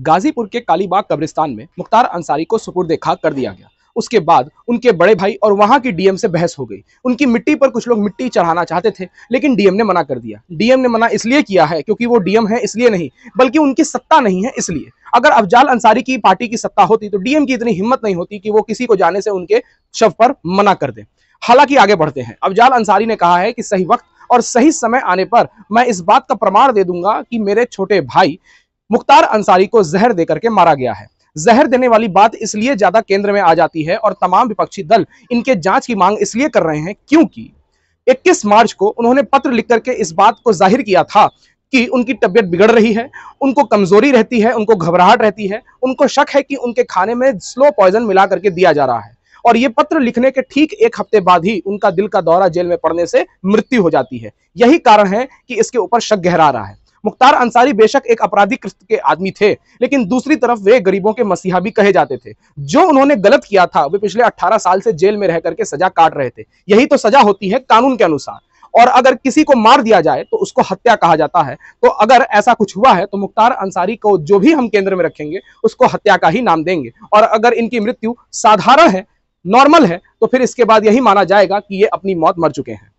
गाजीपुर के कालीबाग कब्रिस्तान में मुख्तार अंसारी को सुपुर्द खाक कर दिया गया। उसके बाद उनके बड़े भाई और वहां की डीएम से बहस हो गई। उनकी मिट्टी पर कुछ लोग मिट्टी चढ़ाना चाहते थे, लेकिन डीएम ने मना कर दिया। डीएम ने मना इसलिए किया है क्योंकि वो डीएम है इसलिए नहीं, बल्कि उनकी सत्ता नहीं है इसलिए। अगर अफजाल अंसारी की पार्टी की सत्ता होती तो डीएम की इतनी हिम्मत नहीं होती कि वो किसी को जाने से उनके शव पर मना कर दे। हालांकि आगे बढ़ते हैं। अफजाल अंसारी ने कहा है कि सही वक्त और सही समय आने पर मैं इस बात का प्रमाण दे दूंगा कि मेरे छोटे भाई मुख्तार अंसारी को जहर देकर के मारा गया है। जहर देने वाली बात इसलिए ज्यादा केंद्र में आ जाती है और तमाम विपक्षी दल इनके जांच की मांग इसलिए कर रहे हैं क्योंकि 21 मार्च को उन्होंने पत्र लिख करके इस बात को जाहिर किया था कि उनकी तबीयत बिगड़ रही है, उनको कमजोरी रहती है, उनको घबराहट रहती है, उनको शक है कि उनके खाने में स्लो पॉइजन मिला करके दिया जा रहा है। और ये पत्र लिखने के ठीक एक हफ्ते बाद ही उनका दिल का दौरा जेल में पड़ने से मृत्यु हो जाती है। यही कारण है कि इसके ऊपर शक गहरा रहा है। मुख्तार अंसारी बेशक एक आपराधिक कृत्य के आदमी थे, लेकिन दूसरी तरफ वे गरीबों के मसीहा भी कहे जाते थे। जो उन्होंने गलत किया था वे पिछले 18 साल से जेल में रह करके सजा काट रहे थे। यही तो सजा होती है कानून के अनुसार। और अगर किसी को मार दिया जाए तो उसको हत्या कहा जाता है। तो अगर ऐसा कुछ हुआ है तो मुख्तार अंसारी को जो भी हम केंद्र में रखेंगे उसको हत्या का ही नाम देंगे। और अगर इनकी मृत्यु साधारण है, नॉर्मल है, तो फिर इसके बाद यही माना जाएगा कि ये अपनी मौत मर चुके हैं।